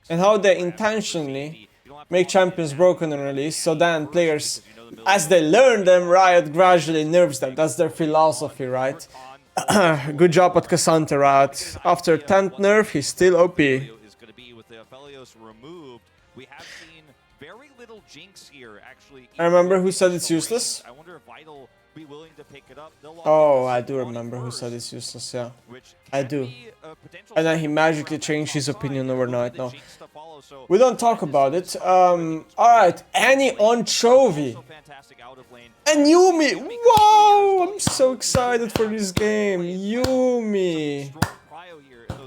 and how they intentionally make champions broken and released, so then players, as they learn them, Riot gradually nerfs them. That's their philosophy, right? Good job at Cassandra, Riot. After 10th nerf, he's still OP. I remember who said it's useless. Oh, I do remember who said it's useless, yeah. I do. And then he magically changed his opinion overnight. No, we don't talk about it. Alright, Annie on Chovy. And Yumi! Wow! I'm so excited for this game. Yumi!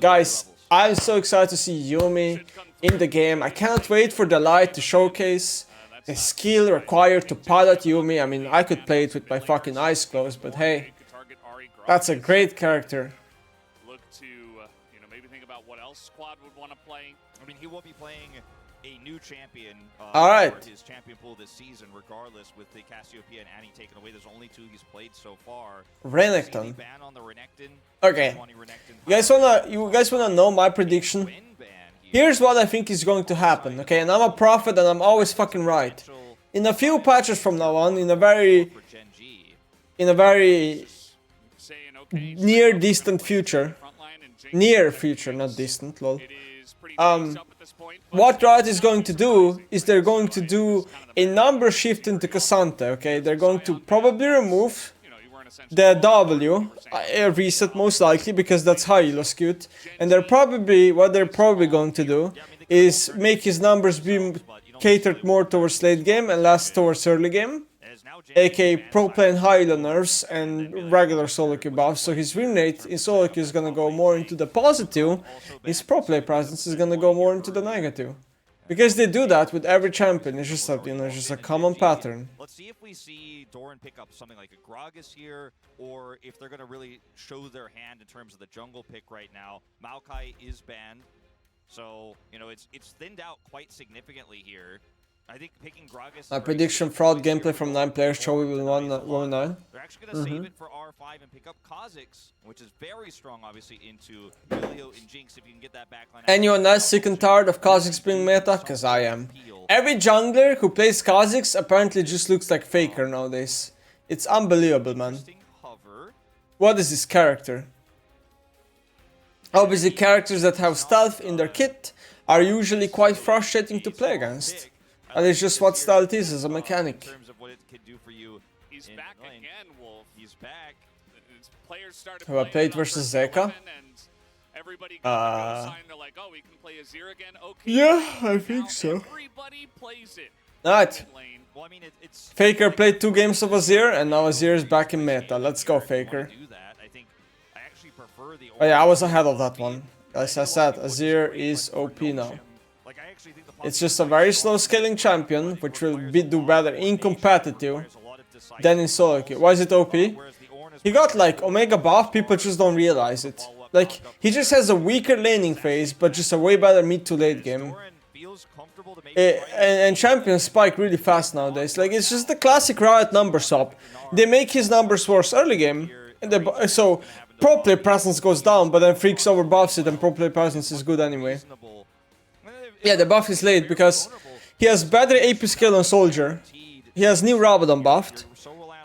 Guys, I'm so excited to see Yumi in the game. I cannot wait for the light to showcase the skill required to pilot Yumi. I mean, I could play it with my fucking eyes closed, but hey, that's a great character. Look to, maybe think about what else Squad would want to play. I mean, he will be playing a new champion for his champion pool this season, regardless, with the Cassiopeia and Annie taken away. There's only 2 he's played so far. Renekton. Okay. You guys wanna know my prediction? Here's what I think is going to happen, okay? And I'm a prophet and I'm always fucking right. In a few patches from now on, in a very near distant future, near future, not distant, lol. What Riot is going to do is they're going to do a number shift into Cassandra, okay? They're going to probably remove the W, a reset most likely, because that's high elo skewed. And what they're probably going to do is make his numbers be catered more towards late game and less towards early game, aka pro play and high elo nerfs and regular solo queue buffs. So his win rate in solo queue is gonna go more into the positive, his pro play presence is gonna go more into the negative. Because they do that with every champion. It's just just a common pattern. Let's see if we see Doran pick up something like a Gragas here, or if they're gonna really show their hand in terms of the jungle pick right now. Maokai is banned, so it's thinned out quite significantly here. I think picking Gragas. My prediction: fraud gameplay from 9 players. Chovy will win 9. They're actually gonna save it for R5 and pick up Kha'Zix, which is very strong, obviously, into Julio and Jinx. If you can get that backline. Anyone that's sick and tired of Kha'Zix being meta? Cause I am. Every jungler who plays Kha'Zix apparently just looks like Faker nowadays. It's unbelievable, man. What is this character? Obviously, characters that have stealth in their kit are usually quite frustrating to play against. And it's just what stealth is as a mechanic. He's back again, Wolf. He's back. Players started Have I played versus Zeka? Everybody got the sign. They're like, oh, we can play Azir again. Okay. Yeah, I think so. Everybody plays it. Alright. Faker played 2 games of Azir, and now Azir is back in meta. Let's go, Faker. Oh yeah, I was ahead of that one. As I said, Azir is OP now. It's just a very slow scaling champion, which will do better in competitive than in solo queue. Why is it OP? He got like Omega buff, people just don't realize it. Like, he just has a weaker laning phase, but just a way better mid to late game. And champions spike really fast nowadays. Like, it's just the classic Riot number swap. They make his numbers worse early game, and so pro play presence goes down, but then Freaks over buffs it and pro play presence is good anyway. Yeah, the buff is late because he has better AP skill on Soldier. He has new Rabadon buffed.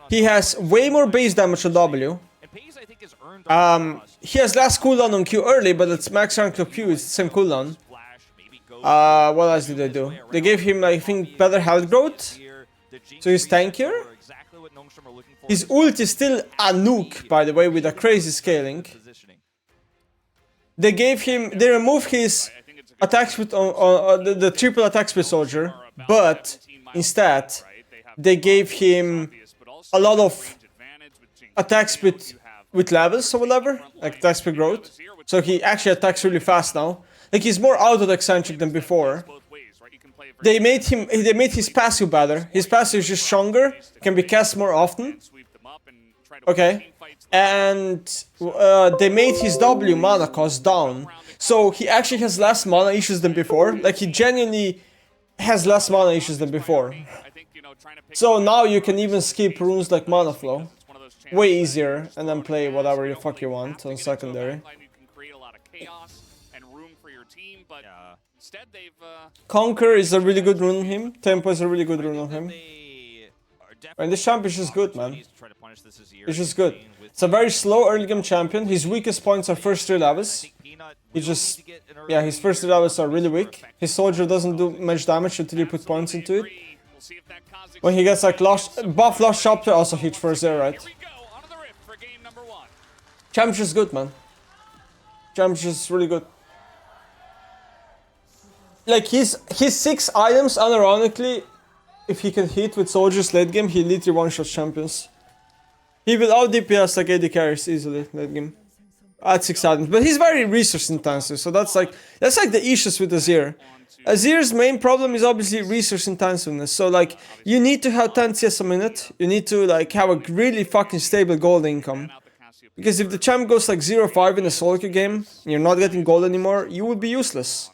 He has way more base damage on W. He has less cooldown on Q early, but it's max rank of Q, it's the same cooldown. What else did they do? They gave him, I think, better health growth. So he's tankier. His ult is still a nuke, by the way, with a crazy scaling. They removed his attack speed on the triple attack speed Soldier, but instead they gave him a lot of attack speed with levels or whatever, like attack speed growth. So he actually attacks really fast now. Like, he's more auto-eccentric than before. They made his passive better. His passive is just stronger, can be cast more often. Okay. And they made his W mana cost down. So he actually has less mana issues than before. Like, he genuinely has less mana issues than before. So now you can even skip runes like Mana Flow. Way easier, and then play whatever the fuck you want on secondary. Instead, they've Conquer is a really good rune on him. Tempo is a really good rune on him. They are And this champ is just good, man. opportunities to try to punish this Azir It's just good. with It's a very slow early game champion. His weakest points are first 3 levels. Peanut. He just, yeah, his first 3 levels are really weak. His soldier doesn't do much damage until you put points into it. We'll see if that causes When he gets like buff Lost Chapter, also hits first there, right? Here we go, onto the rift for game number 1. Champ's just good, man. Champ's just really good. Like his 6 items, unironically, if he can hit with soldiers late game, he literally one-shots champions. He will out DPS like AD carries easily late game. At 6 items, but he's very resource intensive, so that's like the issues with Azir. Azir's main problem is obviously resource intensiveness. So like you need to have 10 CS a minute. You need to like have a really fucking stable gold income. Because if the champ goes like 0-5 in a solo queue game, and you're not getting gold anymore, you will be useless.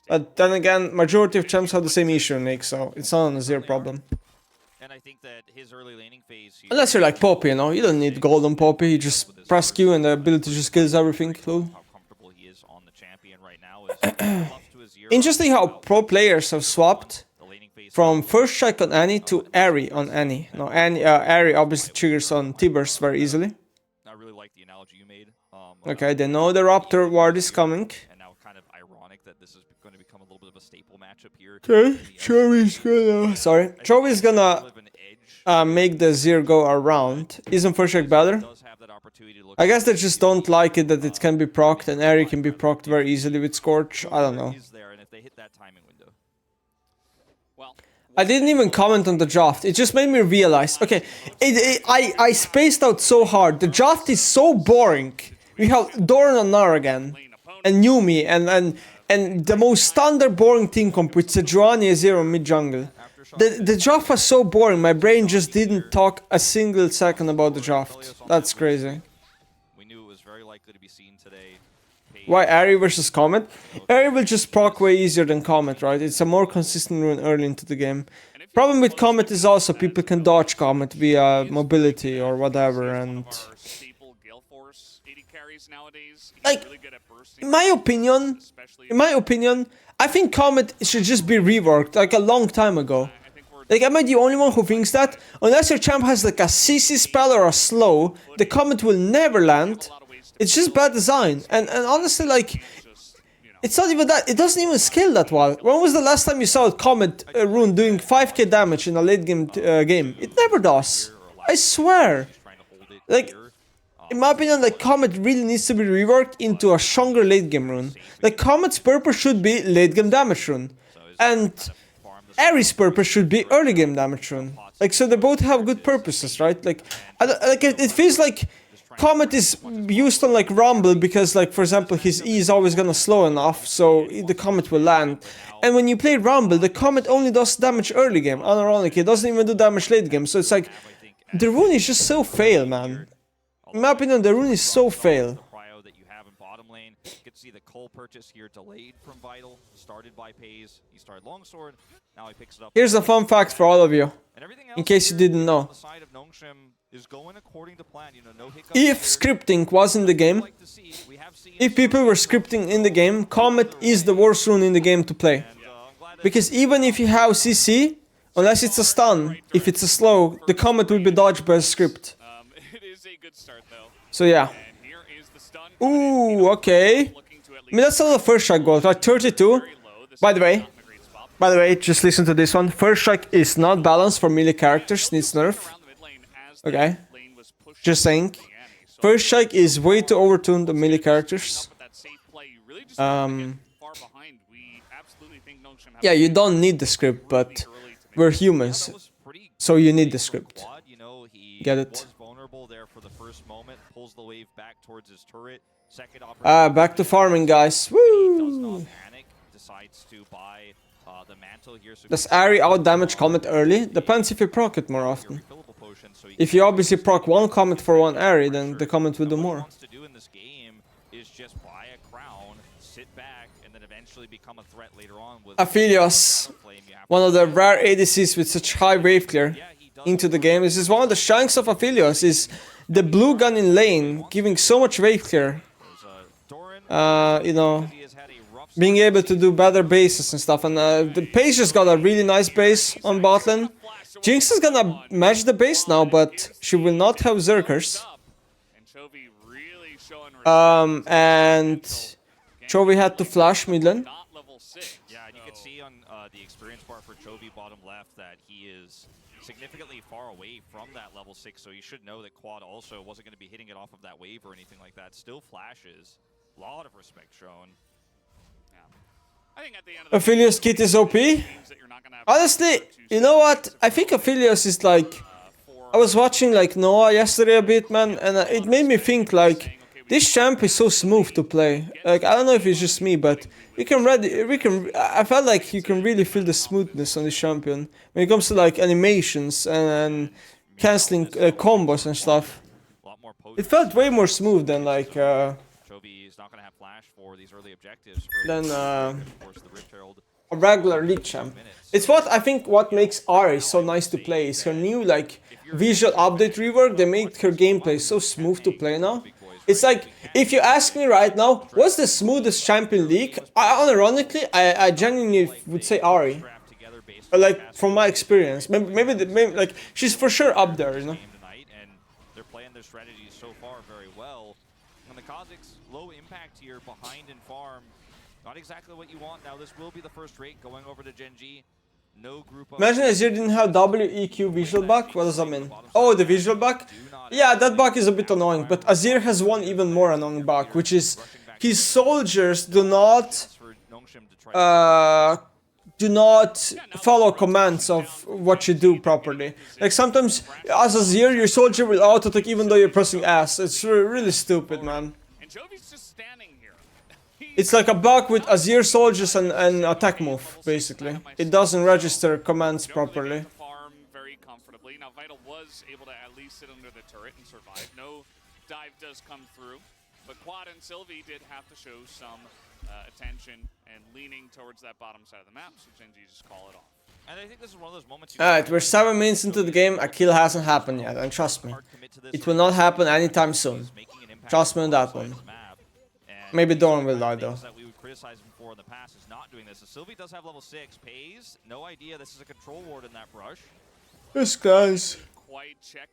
But then again, majority of champs have the same issue, Nick, so it's not an Azir problem. And I think that his early laning phase here, Unless you're like Poppy, you know, you don't need gold on Poppy, you just press Q and the ability just kills everything. Lol. how comfortable he is on the champion right now is buff to Azir. Interesting how pro players have swapped The laning phase from first strike on Annie to Airy on Annie. No, Airy obviously triggers on T-Burst very easily. I really like the analogy you made. Okay, they know the Raptor ward is coming. And now kind of ironic that this is going to become a little bit of a staple matchup here. Okay, Joey's gonna... Sorry. Joey's gonna Live an edge. make the Zir go around. Isn't first strike better? Does have that opportunity to look I guess they just don't like it that it can be procced and Airy can be procced very easily with Scorch. I don't know. is there, and if they hit that timing window. Well, I didn't even comment on the draft. It just made me realize. Okay, I spaced out so hard. The draft is so boring. We have Doran and Nar again, and Yumi, and the most standard boring team comp with Sejuani Azir mid jungle. The draft was so boring. My brain just didn't talk a single second about the draft. That's crazy. We knew it was very likely to be seen today. Why Airy versus Comet? Airy will just proc way easier than Comet, right? It's a more consistent rune early into the game. Problem with Comet is also people can dodge Comet via mobility or whatever, and like in my opinion, I think Comet should just be reworked like a long time ago. Like, am I the only one who thinks that? Unless your champ has like a CC spell or a slow, the Comet will never land. It's just bad design. And honestly, like, it's not even that. It doesn't even scale that well. When was the last time you saw a Comet rune doing 5k damage in a late game game? It never does. I swear. Like, in my opinion, like, Comet really needs to be reworked into a stronger late game rune. Like, Comet's purpose should be late game damage rune. And Ares' purpose should be early game damage rune. Like, so they both have good purposes, right? Like, it feels like Comet is used on like Rumble because, like, for example, his E is always gonna slow enough, so the Comet will land. And when you play Rumble, the Comet only does damage early game, unironically. It doesn't even do damage late game, so it's like, the rune is just so fail, man. In my opinion, the rune is so fail. That you have in bottom lane. You can see the Cole purchase here delayed from Vital, started by Pays. He started Longsword, now he picks it up. Here's a fun fact for all of you, in case you didn't know. Is going according to plan. You know, no hiccups If here. scripting was in the game, if people were scripting in the game, Comet is the worst rune in the game to play. Because even if you have CC, unless it's a stun, if it's a slow, the Comet will be dodged by a script. it is a good start though. So yeah. And here is the stun. Ooh, okay. I mean, that's not the first strike goal, right? 32. By the way, just listen to this one. First strike is not balanced for melee characters, needs nerf. Okay. Just saying. First strike is way too overtuned on melee characters. Yeah, you don't need the script, but we're humans, so you need the script. Get it? Back to farming, guys. Woo! Does Ari out-damage Comet early? Depends if you proc it more often. If you obviously proc one Comet for one Ari, then the Comet will do more. Aphelios, one of the rare ADCs with such high wave clear into the game. This is one of the strengths of Aphelios, is the blue gun in lane, giving so much wave clear. You know, being able to do better bases and stuff. And the Paige just got a really nice base on bot lane. Jinx is gonna match the base now, but she will not have Zerkers. And Chovy had to flash mid lane. Yeah, and you can see on the experience bar for Chovy bottom left that he is significantly far away from that level 6, so you should know that Quad also wasn't going to be hitting it off of that wave or anything like that. Still flashes. A lot of respect shown. Aphelios kit is OP. Honestly, you know what? I think Aphelios is like... I was watching like Noah yesterday a bit, man, and it made me think like... This champ is so smooth to play. Like, I don't know if it's just me, but I felt like you can really feel the smoothness on this champion when it comes to like animations and canceling combos and stuff. It felt way more smooth than like Chovy is not going to have flash for these early objectives. Than a regular league champ. It's what I think what makes Ari so nice to play is her new like visual update rework. They made her gameplay so smooth to play now. It's like, if you ask me right now, what's the smoothest champion league? Unironically, I genuinely would say Ari. Like, from my experience. Maybe like, she's for sure up there, you know? And they're playing their strategies so far very well. And the Kazakhs, low impact here, behind in farm. Not exactly what you want. Now, this will be the first rate going over to GenG. No group of... Imagine Azir didn't have WEQ visual bug. What does that mean? Oh, the visual bug? Yeah, that bug is a bit annoying, but Azir has one even more annoying bug, which is his soldiers do not follow commands of what you do properly. Like sometimes as Azir, your soldier will auto-attack even though you're pressing S. It's really stupid, man. It's like a bug with Azir soldiers and attack move, basically. It doesn't register commands properly. Now Vital was able to at least sit under the turret and survive. No dive does come through, but Quad and Sylvie did have to show some attention and leaning towards that bottom side of the map, so GenG just call it off. And I think this is one of those moments. Alright, we're 7 minutes into the game, a kill hasn't happened yet, and trust me, it will not happen anytime soon. Trust me on that one. Maybe Dorn will die though. That we would criticize him for in the past is not doing this. So Sylvie does have level 6, pays, no idea this is a control ward in that brush. This guy's...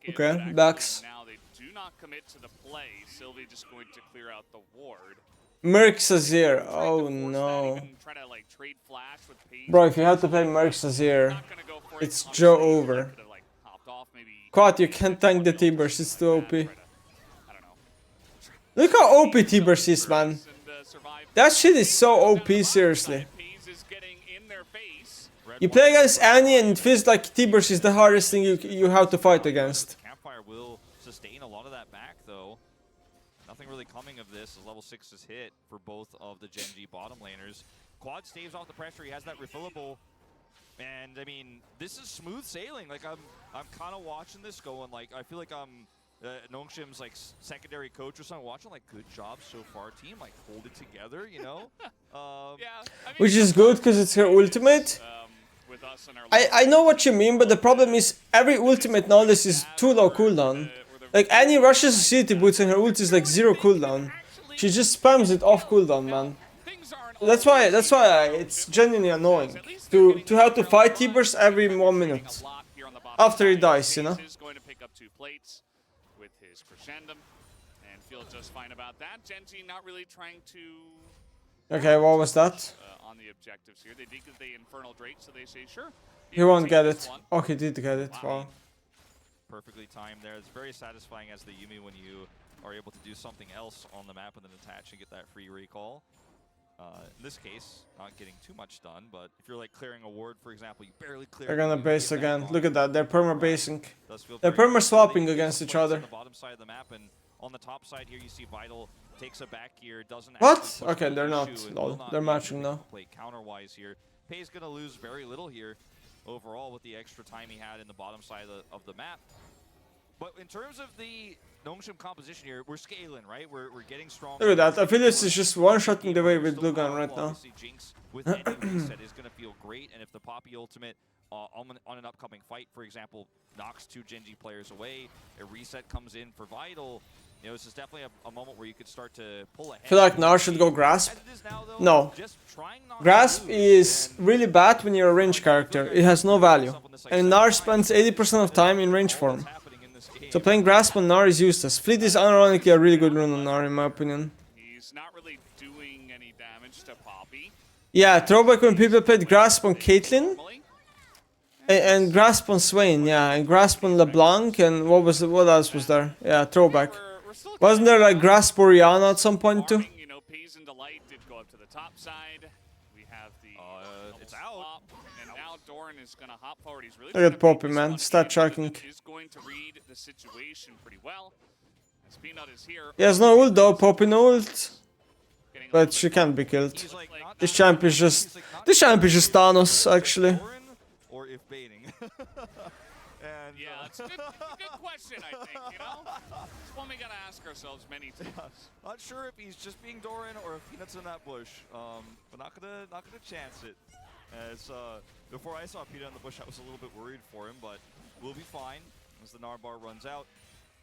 Okay, backs. Now they do not commit to the play. Sylvie just going to clear out the ward. Mercs Azir, oh no. Bro, if you have to play Mercs Azir, it's Joe over. Quad, you can't tank the T-Burst, it's too OP. Look how OP T-Burst is, man. That shit is so OP, seriously. You play against Annie and it feels like T-Burst is the hardest thing you have to fight against. Campfire will sustain a lot of that back though. Nothing really coming of this as level 6 is hit for both of the GenG bottom laners. Quad staves off the pressure, he has that refillable. And I mean, this is smooth sailing. Like I'm kind of watching this going like, I feel like I'm Nongshim's like secondary coach or something, watching like, good job so far team, like hold it together, you know? Which is good because it's her ultimate. I know what you mean, but the problem is every ultimate nowadays is too low cooldown. Like Annie rushes City Boots and her ult is like 0 cooldown. She just spams it off cooldown, man. That's why it's genuinely annoying to have to fight T-Burst every 1 minute after he dies, you know. With his crescendum and feel just fine about that. GenG not really trying to. Okay, what was that? On the objectives here, they did get the Infernal Drake, so they say sure. He won't get it. Oh, he did get it. Wow. Perfectly timed there. It's very satisfying as the Yuumi when you are able to do something else on the map and then attach and get that free recall. In this case, not getting too much done, but if you're like clearing a ward, for example, you barely clear. They're gonna base again. Look at that. They're perma-basing. They're perma-swapping against each other. On the bottom side of the map, and on the top side here, you see Vital takes a back here. Doesn't. What? Okay, they're not. Lol. They're matching now. Play counter-wise here. Pei's gonna lose very little here overall with the extra time he had in the bottom side of the map. But in terms of the Nongshim composition here, we're scaling, right? We're getting strong. Look at that. I feel this is just one-shotting the way with Blue Gun right now. Jinx with any reset is going to feel great, and if the Poppy ultimate on an upcoming fight, for example, knocks 2 GenG players away, a reset comes in for Vital, You know, this is definitely a moment where you could start to pull ahead. I feel like Gnar should go Grasp. As it is now, though, No. just trying not to Grasp lose, is and really bad when you're a range character. It has no value. And Gnar spends 80% of time in range form. happening in this game. So playing Grasp on Gnar is useless. Fleet is unironically a really good rune on Gnar in my opinion. He's not really doing any damage to Poppy. Yeah, throwback when people played Grasp on Caitlyn. Normally, And Grasp on Swain, yeah. And Grasp on LeBlanc and what else was there? Yeah, throwback. we're still Wasn't there like Grasp Oriana at some point too? farming, you know, Pays and Delight did go up to the top side. We have the it's double out. swap, and now Doran is gonna hop forward. He's really Look at trying to Poppy, beat this man. one. Start Peanut tracking. is going to read the situation pretty well. As Peanut is here, He has no ult though, Poppy no ult. getting a But little she bit can't be killed. He's like, not This champ is just... This champ is just Thanos, actually. Doran or if baiting. And Yeah, it's a good question, I think, you know? It's one we gotta ask ourselves many times. not sure if he's just being Doran or if Peanut's in that bush. But not gonna chance it. As before I saw Peanut in the bush, I was a little bit worried for him, but we'll be fine as the Gnar bar runs out.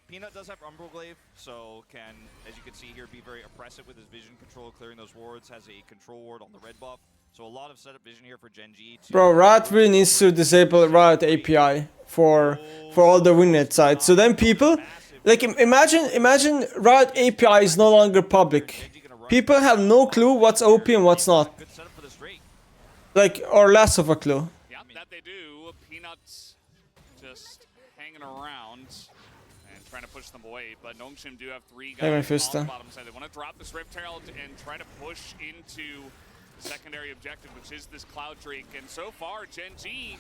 Peanut does have Umbroglaive, so can, as you can see here, be very oppressive with his vision control, clearing those wards, has a control ward on the red buff. So a lot of setup vision here for GenG. Bro, Riot really needs to disable Riot API for all the winnet sites. So then people... Like, imagine Riot API is no longer public. People have no clue what's OP and what's not. Good setup for this Drake. Like, or less of a clue. Yep, that they do. Peanuts just hanging around and trying to push them away. But Nongshim do have 3 Hey, guys Mephisto. on the bottom side. They want to drop this Rift Herald and try to push into the secondary objective, which is this Cloud Drake. And so far, GenG,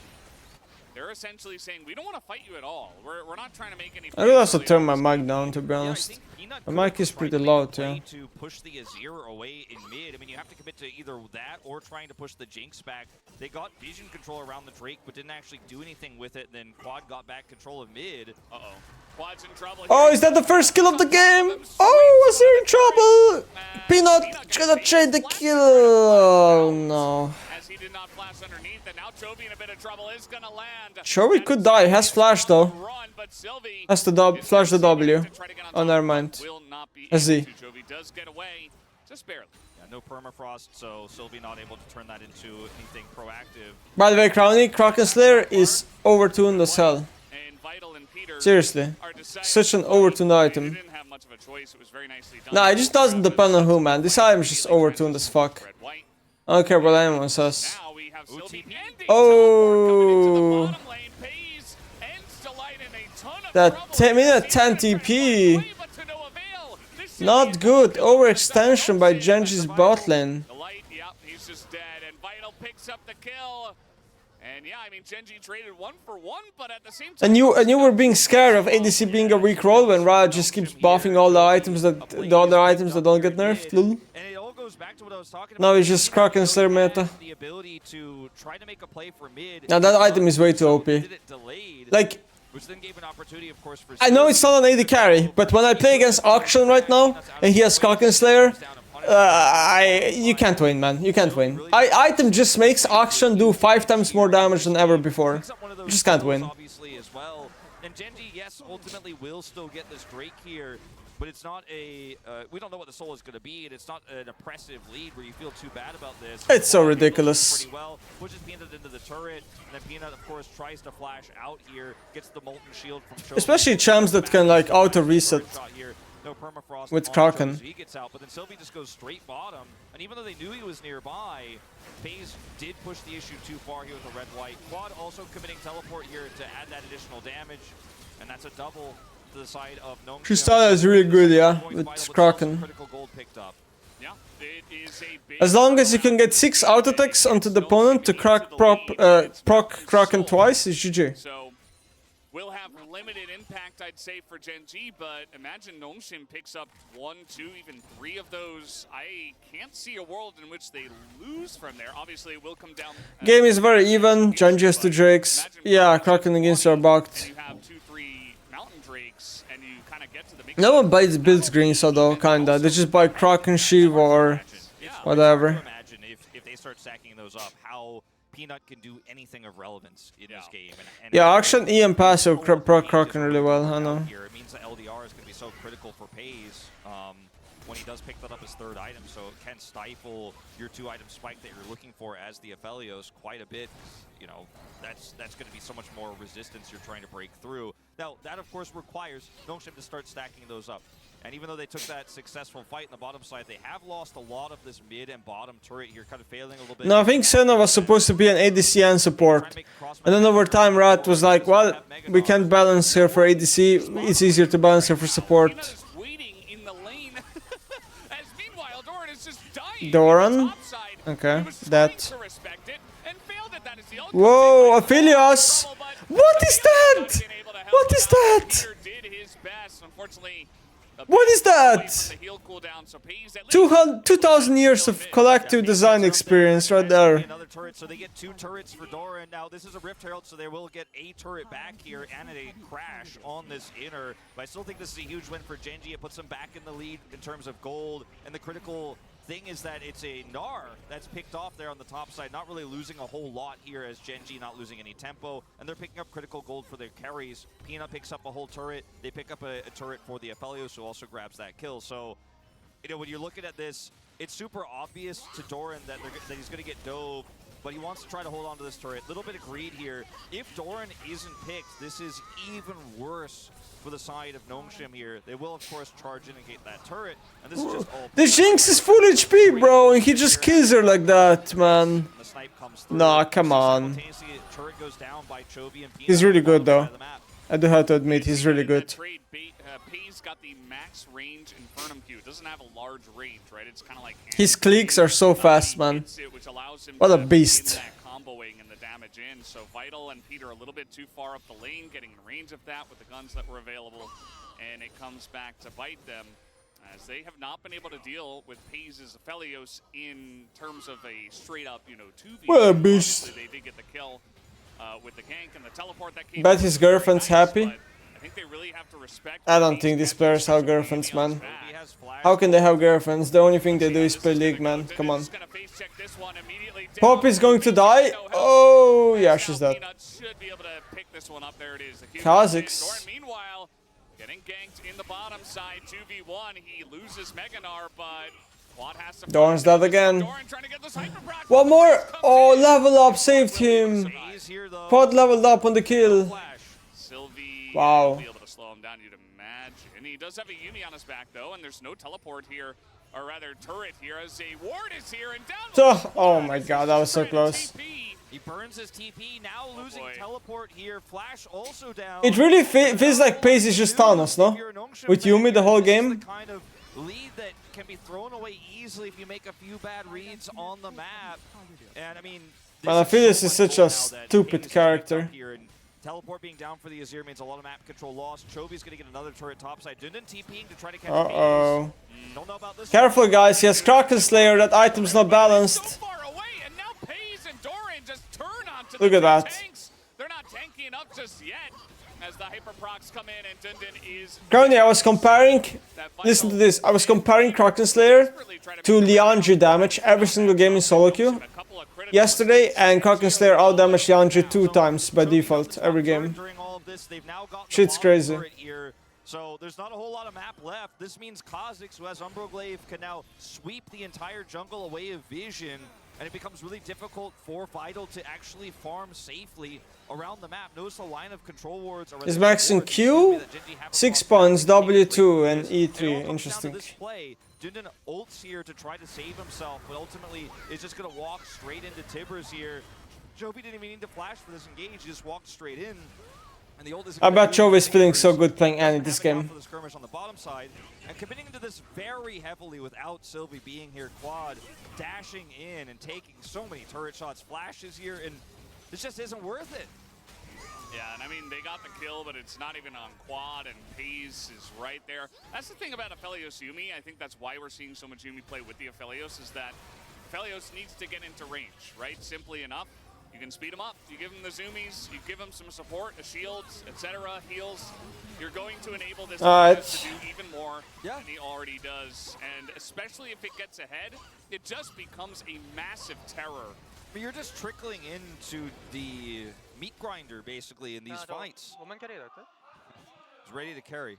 they're essentially saying, we don't want to fight you at all. We're not trying to make any... I will also turn my mic down, to be Yeah, I honest. think Peanut The could mic is try pretty to make low, a play too. to push the Azir away in mid. I mean, you have to commit to either that or trying to push the Jinx back. They got vision control around the Drake, but didn't actually do anything with it. Then Quad got back control of mid. Uh-oh. Quad's in trouble here. Oh, is that the first kill of the game? Oh, was he in trouble? Peanut gonna trade the kill. Oh, no. As he did not flash underneath, and now Chovy in a bit of trouble is gonna land. Chovy could die. Has flash though. Run, but Sylvie Has to flash the W. to try to get on Oh, top. never mind. Will not be Has able he? to. Chovy does get away, just barely. Yeah, no permafrost, so Sylvie not able to turn that into anything proactive. By the way, Crowny, Kraken Slayer is overtuned as hell. And Vital and Peter Seriously. are deciding Such an to overtuned play. item. They didn't have much of a choice. It was very nicely done. Nah, it just doesn't depend on who, man. This item is just overtuned as fuck. Red, white. I don't care what anyone says. Now we have Sylvie OTP. ending Oh. top bottom lane. Pays ends Delight in a ton of That trouble. 10 minute 10 TP. But to no avail. This should Not be good. a- Overextension by GenG's bot lane. Delight, yep, he's just dead. And Vital picks up the kill. And yeah, I mean, GenG traded 1 for 1, but at the same time... And you were being scared of ADC being a weak role when Riot just keeps buffing all the items that the other items that don't get nerfed. Lol. And it all goes back to what I was talking about. Now it's just Kraken Slayer meta. The ability to try to make a play for mid. Now that item is way too OP. Did it delayed, Like, which then gave an opportunity, of course, for I know it's not an AD carry, but when I play against Auction right now and he has Kraken Slayer, you can't win, man. You can't win. Item just makes Auction do 5 times more damage than ever before. You just can't win. Obviously, as well. And GenG, yes, ultimately will still get this Drake here, but it's not a. We don't know what the soul is going to be, and it's not an oppressive lead where you feel too bad about this. It's so ridiculous. Pretty well, pushes Peanut into the turret, and then Peanut, of course, tries to flash out here, gets the Molten Shield from Chovy. Especially champs that can like auto reset. No permafrost with on Kraken. Chovy, so he gets out, but then Sylvie just goes straight bottom, and even though they knew he was nearby, FaZe did push the issue too far here with the red-white. Quad also committing teleport here to add that additional damage, and that's a double to the side of Nongshim. Crystallia is really good, yeah, with Kraken. Critical gold picked up. Yeah, it is a big... As long as you can get 6 auto attacks onto the opponent to proc Kraken twice, is GG. So, will have limited impact, I'd say, for GenG, but imagine Nongshim picks up 1, 2, even 3 of those. I can't see a world in which they lose from there. Obviously, it will come down... Game is very even. GenG has 2 Drakes. Yeah, Kraken against are bugged. You have 2, 3 Mountain Drakes, and you kind of get to the big... No one builds green, so though, kinda. They just buy Kraken, Shiv, or Yeah, whatever. Imagine if they start stacking those up, how Peanut can do anything of relevance in this game. And Yeah, Action E and passive pro Kraken really well, I know. Here, it means that LDR is going to be so critical for FaZe when he does pick that up as third item, so it can stifle your 2-item spike that you're looking for as the Aphelios quite a bit. You know, that's going to be so much more resistance you're trying to break through. Now, that of course requires Noshim to start stacking those up. And even though they took that successful fight in the bottom side, they have lost a lot of this mid and bottom turret here, kind of failing a little bit. No, I think Senna was supposed to be an ADC and support. And then over time, Rat was like, well, we can't balance her for ADC. It's easier to balance her for support. Doran? Okay, that. Whoa, Aphelios! What is that? What is that? What is that? 2,000 years of collective design experience right there. Another turret, so they get 2 turrets for Doran. Now this is a Rift Herald, so they will get a turret back here and a crash on this inner. But I still think this is a huge win for GenG. It puts them back in the lead in terms of gold, and the critical thing is that it's a Gnar that's picked off there on the top side, not really losing a whole lot here as GenG not losing any tempo, and they're picking up critical gold for their carries. Peanut picks up a whole turret. They pick up a turret for the Aphelios, who also grabs that kill. So, you know, when you're looking at this, it's super obvious to Doran that he's going to get dove, but he wants to try to hold on to this turret. Little bit of greed here. If Doran isn't picked, this is even worse for the side of Nongshim here. They will, of course, charge in and get that turret, and this is just all... The Jinx is full HP, bro, and he just kills her like that, man. The snipe comes through. Nah, come on. Turret goes down by Chovy and He's really good, though. I do have to admit, he's really good. P's got the max range Infernum Q. It doesn't have a large range, right? It's kind of like... His clicks are so fast, man. What a beast. Comboing and the damage in. So Vital and Peter a little bit too far up the lane, getting in range of that with the guns that were available, and it comes back to bite them, as they have not been able to deal with Paze's Aphelios in terms of a straight up, you know, 2v. What a beast. They did get the kill with the gank and the teleport that came. Bet his girlfriend's happy. I think they really have to respect. I don't think these players have girlfriends, man. How can they have girlfriends? The only thing they do is play League, man. Come on. Pop is going to die. Oh, yeah, she's dead. Kha'Zix. Meanwhile, getting ganked in the bottom side, 2v1. He loses Mega Gnar, but Quad has to... Doran's dead again. One more. Oh, level up saved him. Quad leveled up on the kill. Wow. Be able to slow him down, you'd imagine. He does have a Yumi on his back, though, and there's no teleport here, or rather turret here, as a ward is here, and down... Oh my god, that was so close. He burns his TP, now losing teleport here. Flash also down. It really feels like Paze is just Thanos, no? With Yumi the whole game. The kind of lead that can be thrown away easily if you make a few bad reads on the map. And I mean... Man, I feel this is such a stupid character. Teleport being down for the Azir means a lot of map control lost. Chovy's going to get another turret topside. Dundun TPing to try to catch Uh-oh. Don't know about this. Careful, guys. He has Kraken Slayer. That item's not balanced. Look at that. They're not tanky enough just yet. As the hyperprocs come in and Dundun is... Currently, I was comparing... Listen to this. I was comparing Kraken Slayer to Liandry damage every single game in solo queue yesterday, and Kraken Slayer out-damaged Liandry 2 times by default every game. Shit's crazy. So there's not a whole lot of map left. This means Kha'Zix, who has Umbroglaive, can now sweep the entire jungle away of vision, and it becomes really difficult for Vital to actually farm safely around the map. Notice the line of control wards. Is Max in Q? 6 points, W2 and E3. Interesting. Dundun ults here to try to save himself, but ultimately is just going to walk straight into Tibbers here. Chovy didn't even need to flash for this engage, just walked straight in. And the ult is I bet Chovy is feeling so good playing Annie this game. For the skirmish on the bottom side, and committing into this very heavily without Sylvie being here. Quad dashing in and taking so many turret shots, flashes here, and this just isn't worth it. Yeah, and I mean, they got the kill, but it's not even on Quad, and Paze is right there. That's the thing about Aphelios Yumi. I think that's why we're seeing so much Yumi play with the Aphelios, is that Aphelios needs to get into range, right? Simply enough. You can speed him up. You give him the zoomies. You give him some support, a shield, etc., heals. You're going to enable this to do even more than he already does. And especially if it gets ahead, it just becomes a massive terror But you're just trickling into the meat grinder, basically, in these fights. He's ready to carry.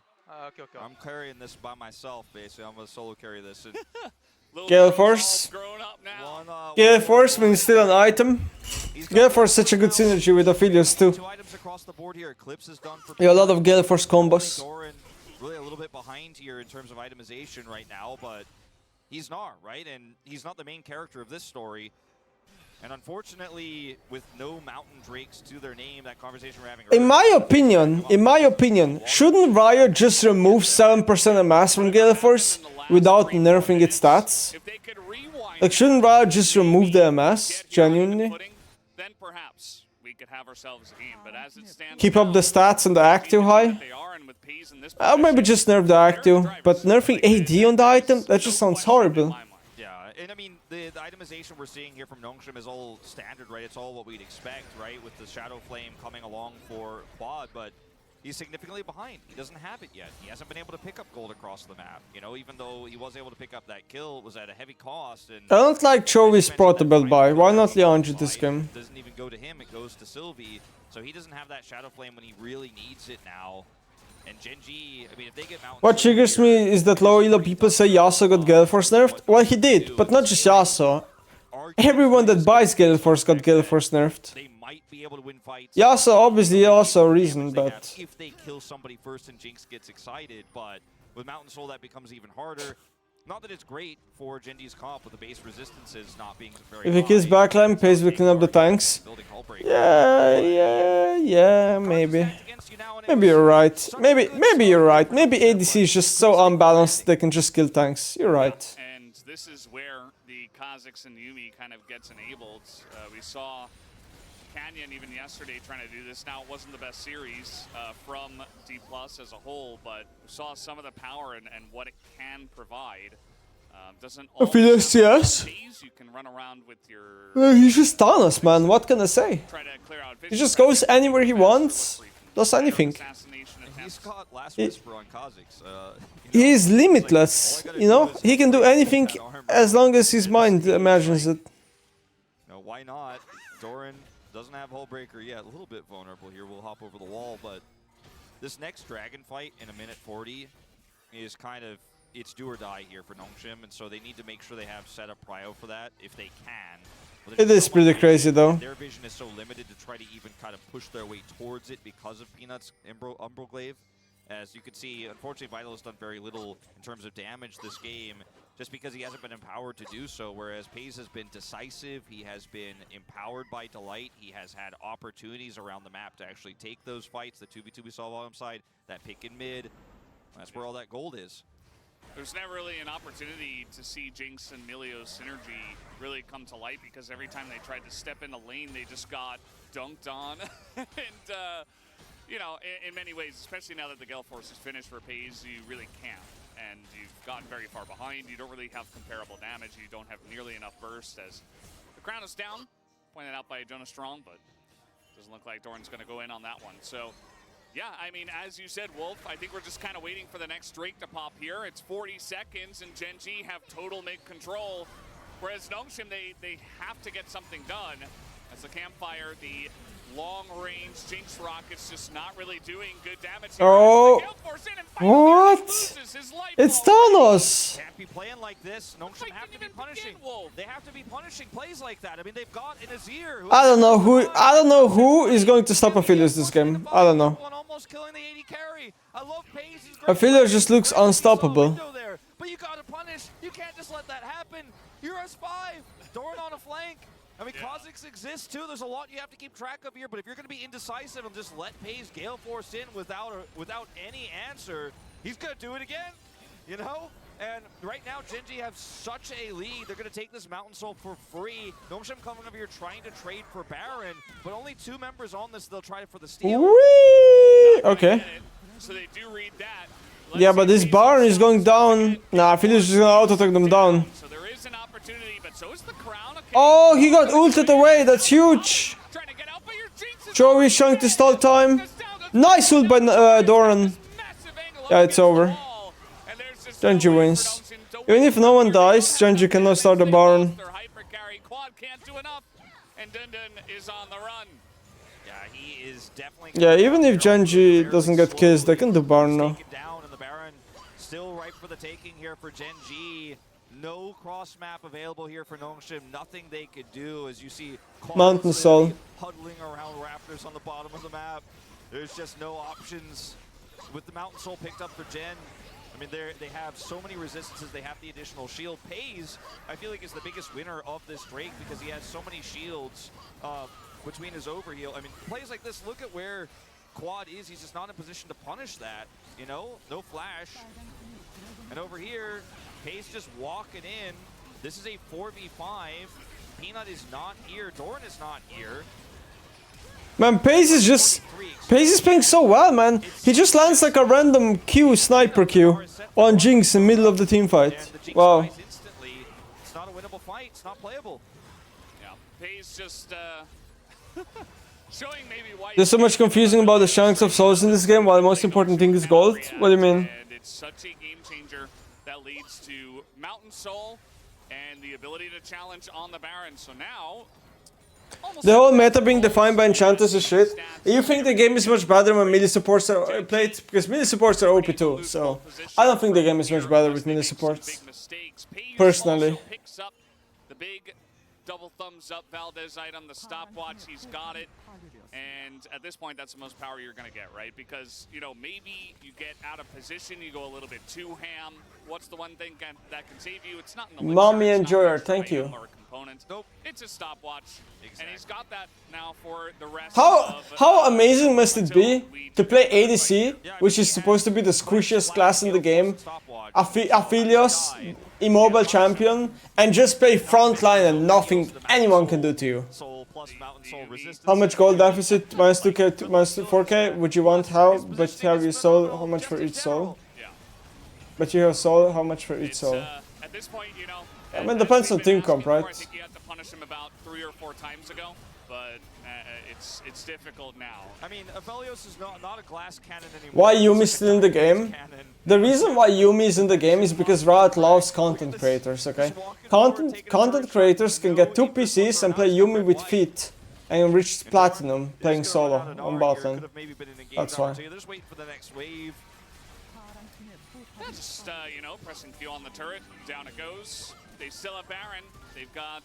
Okay. I'm carrying this by myself, basically. I'm going to solo carry this. And Gale Force. Gale Force means still an item. Gale Force is such a good synergy with Aphelios too. 2 items across the board here. Eclipse is done for Yeah, a lot of Gale Force combos. Doran really a little bit behind here in terms of itemization right now, but he's Gnar, right? And he's not the main character of this story. And unfortunately, with no mountain drakes to their name, that conversation we're having In my opinion, shouldn't Riot just remove 7% MS from Gale Force without nerfing its stats? Like, shouldn't Riot just remove the MS, genuinely? Then perhaps we could have ourselves a game, but as it stands Keep up the stats and the active high? Or maybe just nerf the active, but nerfing AD on the item? That just sounds horrible. Yeah, and I mean, the itemization we're seeing here from Nongshim is all standard, right? It's all what we'd expect, right? With the Shadow Flame coming along for Quad, but he's significantly behind. He doesn't have it yet. He hasn't been able to pick up gold across the map. You know, even though he was able to pick up that kill, it was at a heavy cost. And I don't like Chovy's portable buy. Why not Leandri this game? It doesn't even go to him, it goes to Sylvie. So he doesn't have that Shadow Flame when he really needs it now. And GenG, I mean, if they get Mountain What triggers me is that low elo people say Yasuo got Gale Force nerfed. Well, he did, but not just Yasuo. Everyone that buys Gale Force got Gale Force nerfed. They might be able to win fights. Yasuo obviously also a reason, but... If they kill somebody first and Jinx gets excited, but with Mountain Soul that becomes even harder. Not that it's great for GenG's comp with the base resistances not being very If he kills backline, Pace will clean up the tanks. Yeah, maybe. Maybe you're right. Maybe you're right. Maybe ADC is just so unbalanced they can just kill tanks. You're right. And this is where the Kha'Zix and Yuumi kind of gets enabled. We saw Canyon even yesterday trying to do this. Now, it wasn't the best series from D+ as a whole, but we saw some of the power and what it can provide. Doesn't Aphelios, yes. You can run around with your... He's just Thanos, man. What can I say? Try to clear out He just goes anywhere he wants. Does anything. He's got Last Whisper on Kha'Zix. He is limitless, you know? He can do anything as long as his mind imagines it. No, why not? Doran doesn't have Hullbreaker yet. A little bit vulnerable here. We'll hop over the wall, but this next dragon fight in 1:40 is kind of, it's do or die here for Nongshim, and so they need to make sure they have set up prio for that if they can. It is pretty crazy though. Their vision is so limited to try to even kind of push their way towards it because of Peanut's Umbroglaive. As you can see, unfortunately, Vital has done very little in terms of damage this game, just because he hasn't been empowered to do so, whereas Paze has been decisive, he has been empowered by Delight, he has had opportunities around the map to actually take those fights, the 2v2 we saw bottom side, that pick in mid, that's where all that gold is. There's never really an opportunity to see Jinx and Milio's synergy really come to light, because every time they tried to step in the lane, they just got dunked on. And, you know, in many ways, especially now that the Gale Force is finished for Paze, you really can't. And you've gotten very far behind. You don't really have comparable damage. You don't have nearly enough burst, as the crown is down, pointed out by Jonas Strong, but doesn't look like Doran's going to go in on that one. So, yeah, I mean, as you said, Wolf, I think we're just kind of waiting for the next Drake to pop here. It's 40 seconds, and GenG have total mid-control, whereas Nongshim, they have to get something done. As the campfire, the long-range Jinx rocket's just not really doing good damage here. Oh, what? It's Thanos! Can't be playing like this. Nongshim have to be punishing. They have to be punishing plays like that. I mean, they've got an Azir. I don't know who is going to stop Aphelios this game. I don't know. Almost killing the 80 carry. I love Paze. Aphelios just looks unstoppable. But you gotta punish. You can't just let that happen. You're S5. Doran on a flank. I mean, Kha'Zix exists too. There's a lot you have to keep track of here. But if you're going to be indecisive and just let Paze Gale Force in without any answer, he's going to do it again. You know? And right now, GenG have such a lead. They're going to take this Mountain Soul for free. Nongshim coming over here trying to trade for Baron, but only 2 members on this. They'll try it for the steal. Whee! Okay. So they do read that. Yeah, but this Baron is going down. Nah, Aphelios is going to auto-take them down. So there is an opportunity, but so is the crown. Oh, he got ulted away. That's huge. Joey is trying to stall time. Nice ult by Doran. Yeah, it's over. GenG wins. Even if no one dies, GenG cannot start the Baron. and Dun Dun is on the run. Yeah, he is definitely. Yeah, even if GenG doesn't get kissed, they can do Baron now. Down and the Baron still ripe for the taking here for GenG. No cross map available here for Nongshim. Nothing they could do as you see Mountain Soul huddling around Raptors on the bottom of the map. There's just no options. With the Mountain Soul picked up for Gen, I mean, they have so many resistances. They have the additional shield. Pays, I feel like, is the biggest winner of this Drake because he has so many shields between his overheal. I mean, plays like this, look at where Quad is. He's just not in position to punish that, you know? No flash. And over here, Pays just walking in. This is a 4v5. Peanut is not here. Doran is not here. Man, Pace is playing so well, man. He just lands like a random Q, sniper Q, on Jinx in the middle of the team fight. Wow. It's not a winnable fight. It's not playable. Yeah, Pace just showing maybe why. There's so much confusing about the chunks of souls in this game, while the most important thing is gold. What do you mean? And it's such a game changer that leads to Mountain Soul and the ability to challenge on the Baron. So now, the whole meta being defined by enchanters is shit. You think the game is much better when melee supports are played? Because melee supports are OP too, so I don't think the game is much better with melee supports. Personally. Picks up the big double thumbs up Valdez item, the stopwatch, he's got it. And at this point, that's the most power you're going to get, right? Because, you know, maybe you get out of position, you go a little bit too ham. What's the one thing that can save you? It's not an elixir, Mommy Enjoyer, thank you. Nope. It's a stopwatch, and he's got that now for the rest How amazing must it be to play ADC, which is supposed to be the squishiest class in the game, Aphelios, immobile champion, and just play frontline and nothing anyone can do to you. How much gold deficit? Minus 2k, minus 4k? Would you want how? But have you soul? How much for each soul? But you have soul, how much for each soul? At this point, you know, I mean, depends on team comp, right? I think you had to punish him about 3 or 4 times ago, but it's difficult now. I mean, Aphelios is not a glass cannon anymore. Why Yumi's still in the game? The reason why Yumi is in the game is because Riot loves content creators, okay? Content creators can get 2 PCs and play Yumi with feet and reach platinum playing solo on bot lane. That's why. Just, you know, pressing Q on the turret, down it goes. They still have Baron. They've got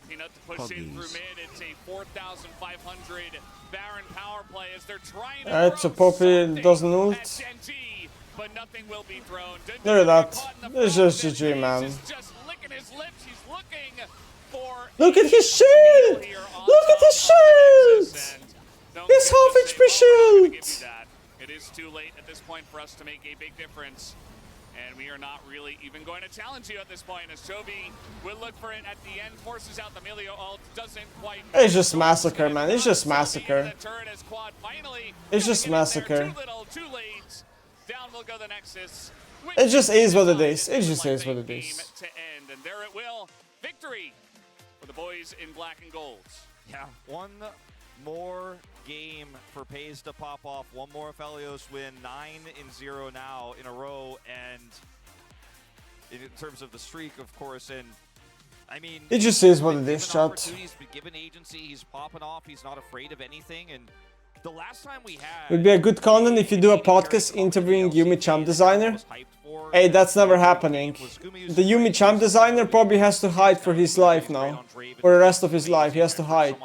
Peanut to push in through mid. It's a 4,500 Baron power play as they're trying to Alright, so Poppy doesn't ult. GenG, but nothing will be thrown. Look at that. It's just GG, man. He's just licking his lips. He's looking for Look at his shield! Look at his shield! His half HP shield! It is too late at this point for us to make a big difference. And we are not really even going to challenge you at this point, as Chovy will look for it at the end, forces out the melee ult, doesn't quite... It's just massacre, man. It's just massacre. It's just massacre. Too little, too late. Down will go the Nexus. It just is what it is. It just is what it is. To end, and there it will. Victory for the boys in black and gold. Yeah, one more game for Pays to pop off. One more Aphelios win, 9-0 now in a row, and in terms of the streak, of course, and I mean, it just is what it is, chat. He's been given agency, he's popping off, he's not afraid of anything, and the last time we had... Would be a good content if you do a podcast interviewing Yumi Champ Designer. Hey, that's never happening. The Yumi Champ Designer probably has to hide for his life now. For the rest of his life, he has to hide.